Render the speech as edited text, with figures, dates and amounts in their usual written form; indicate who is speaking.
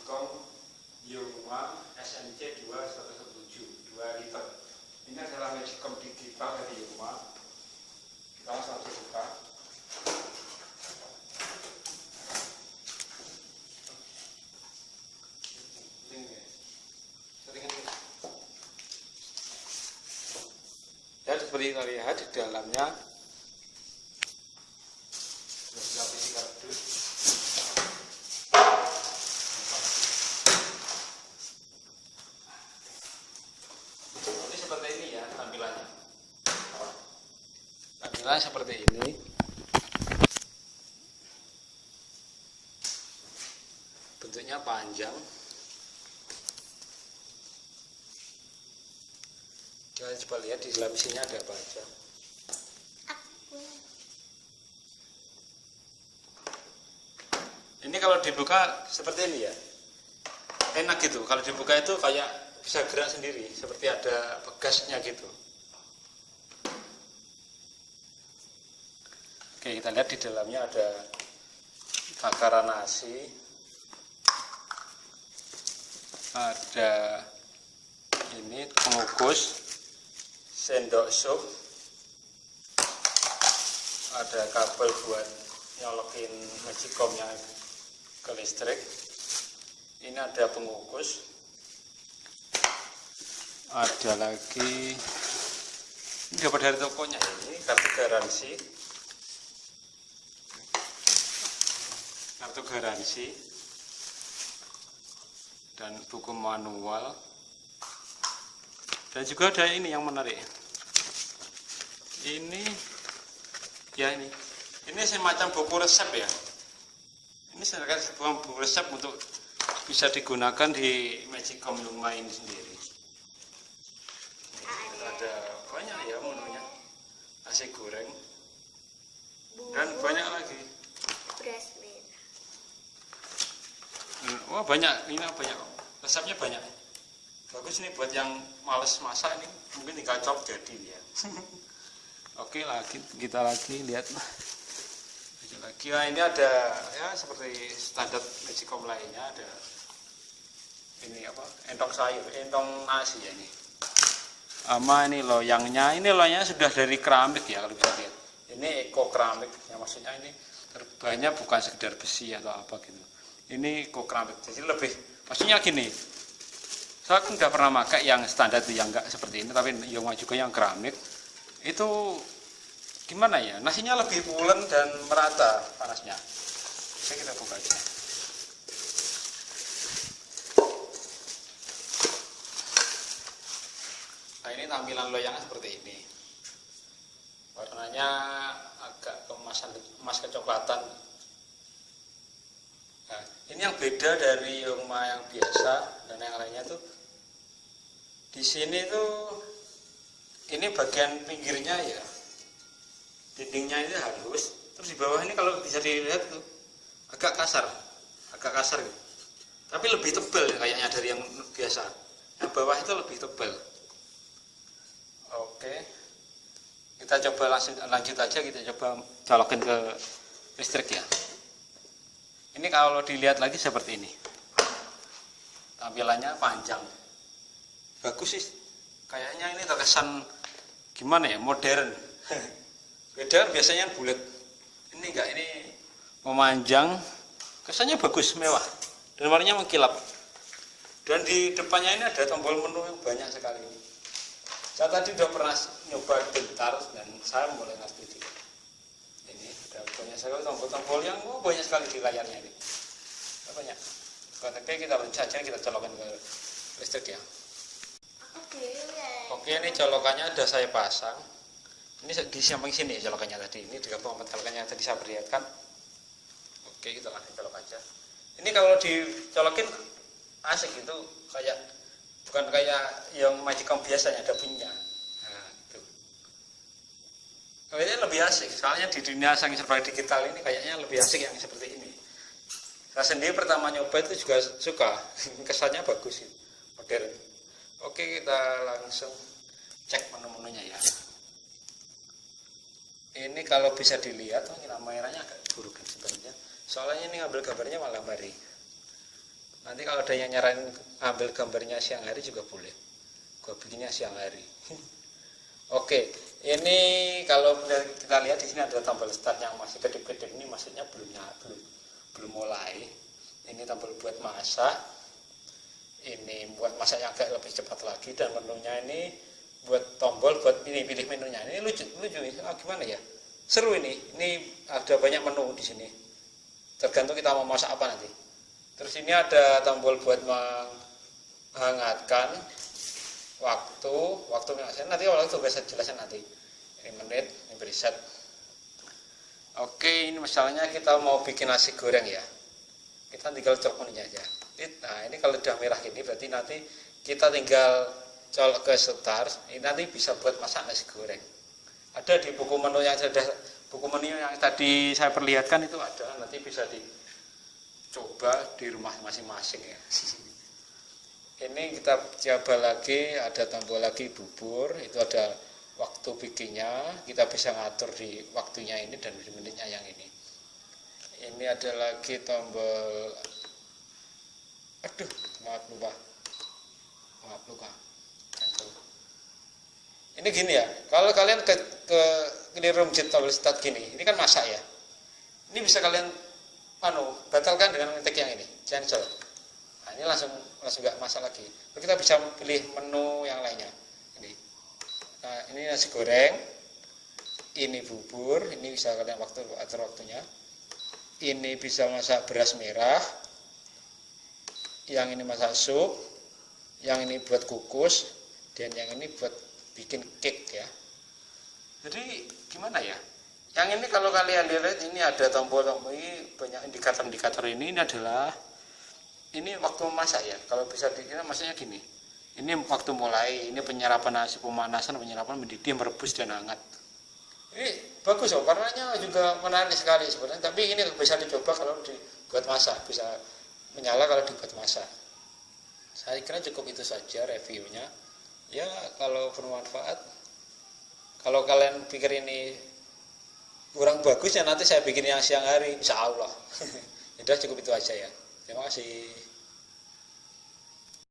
Speaker 1: Magicom Yoma SMC 217 2 liter. Ini adalah Magicom digital dari Yoma. Kita langsung buka. Ya, seperti kita lihat di dalamnya sudah isi kardus. Ini seperti ini ya tampilannya. Tampilan seperti ini. Bentuknya panjang. Kita coba lihat di dalam sini ada apa aja. Ini kalau dibuka seperti ini ya, enak gitu. Kalau dibuka itu kayak bisa gerak sendiri, seperti ada pegasnya gitu. Oke, kita lihat di dalamnya ada takaran nasi, ada ini pengukus, sendok sup, ada kabel buat nyolokin magicomnya ke listrik. Ini ada pengukus, ada lagi ini dapat dari tokonya, ini kartu garansi dan buku manual. Dan juga ada ini yang menarik. Ini ya ini semacam buku resep ya. Ini sebuah buku resep untuk bisa digunakan di Magicom Yoma ini sendiri. Ada banyak ya menunya. Nasi goreng dan banyak lagi. Wah, banyak, ini banyak. Resepnya banyak. Bagus nih buat yang males masak, ini mungkin tinggal cop jadi ya. Oke, kita lagi lihat lagi. Nah, ini ada ya seperti standar Magicom lainnya, ada ini apa, entong sayur, entong nasi ya ini. Sama ini loyangnya sudah dari keramik ya, kalau bisa lihat. Ini eco keramik, yang maksudnya ini terbahnya bukan sekedar besi atau apa gitu. Ini eco keramik, jadi lebih, maksudnya gini. Saya nggak pernah pakai yang standar itu, yang nggak seperti ini, tapi Yoma juga yang keramik itu gimana ya, nasinya lebih pulen dan merata panasnya. Oke, kita buka aja. Nah, ini tampilan loyangnya seperti ini, warnanya agak emas kecoklatan. Nah, ini yang beda dari Yoma yang biasa dan yang lainnya tuh, di sini tuh ini bagian pinggirnya ya, dindingnya ini halus, terus di bawah ini kalau bisa dilihat tuh agak kasar gitu. Tapi lebih tebal kayaknya dari yang biasa. Yang bawah itu lebih tebal. Oke, kita coba lanjut aja, kita coba colokin ke listrik ya. Ini kalau dilihat lagi seperti ini, tampilannya panjang, bagus sih. Kayaknya ini terkesan gimana ya, modern. Beda biasanya bulat. Ini enggak, ini memanjang, kesannya bagus, mewah, dan warnanya mengkilap. Dan di depannya ini ada tombol menu yang banyak sekali. Saya tadi udah pernah nyoba bentar dan saya mulai nggak setuju. Ini ada banyak sekali tombol-tombol yang banyak sekali di layarnya ini. Banyak. Oke, kita pencet aja, kita colokan ke listrik ya. Oke, ini colokannya udah saya pasang. Ini di samping sini colokannya tadi. Ini digabung sama colokannya yang tadi saya perlihatkan. Oke, kita langsung colok aja. Ini kalau dicolokin asik gitu, kayak bukan kayak yang Magicom biasanya ada bunyinya. Nah, itu. Kayaknya lebih asik. Soalnya di dunia sang serba digital ini kayaknya lebih asik yang seperti ini. Saya sendiri pertama nyoba itu juga suka. Kesannya bagus sih, modern. Oke, kita langsung cek menu-menunya ya. Ini kalau bisa dilihat, ini merahnya agak buruk sebenarnya. Soalnya ini ngambil gambarnya malam hari. Nanti kalau ada yang nyaranin ambil gambarnya siang hari juga boleh. Gua bikinnya siang hari. Oke, ini kalau kita lihat di sini ada tombol start yang masih kedip-kedip, ini maksudnya belum mulai. Ini tombol buat masak. Ini buat masak yang agak lebih cepat lagi, dan menunya ini buat tombol buat ini pilih menunya. Ini lucu gimana ya? Seru ini. Ini ada banyak menu di sini. Tergantung kita mau masak apa nanti. Terus ini ada tombol buat menghangatkan waktu nanti waktu biasa jelasin nanti. Ini menit, ini preset. Oke, ini misalnya kita mau bikin nasi goreng ya. Kita tinggal colok menunya aja. Nah, ini kalau udah merah gini berarti nanti kita tinggal colok ke start. Ini nanti bisa buat masak nasi goreng. Ada di buku menu yang tadi saya perlihatkan itu ada, nanti bisa dicoba di rumah masing-masing ya. Ini kita coba lagi, ada tombol lagi bubur, itu ada waktu bikinnya, kita bisa ngatur di waktunya ini dan di menitnya yang ini. Ini ada lagi tombol, maaf lupa. Ini gini ya, kalau kalian ke room tombol start gini, ini kan masak ya. Ini bisa kalian batalkan dengan ngetik yang ini, cancel. Nah, ini langsung nggak masak lagi. Lalu kita bisa pilih menu yang lainnya. Nah, ini nasi goreng, ini bubur, ini bisa kalian atur waktunya. Ini bisa masak beras merah, yang ini masak sup, yang ini buat kukus, dan yang ini buat bikin cake ya. Jadi gimana ya? Yang ini kalau kalian lihat ini ada tombol ini banyak indikator ini adalah ini waktu memasak ya. Kalau bisa dikira maksudnya gini. Ini waktu mulai, ini penyerapan nasi, pemanasan, penyerapan, mendidih, merebus dan hangat. Ini bagus loh, warnanya juga menarik sekali sebenarnya. Tapi ini bisa dicoba kalau dibuat masak, bisa menyala kalau dibuat masak. Saya kira cukup itu saja reviewnya. Ya kalau bermanfaat, kalau kalian pikir ini kurang bagus ya nanti saya bikin yang siang hari, insya Allah. Sudah cukup itu aja ya. Terima kasih.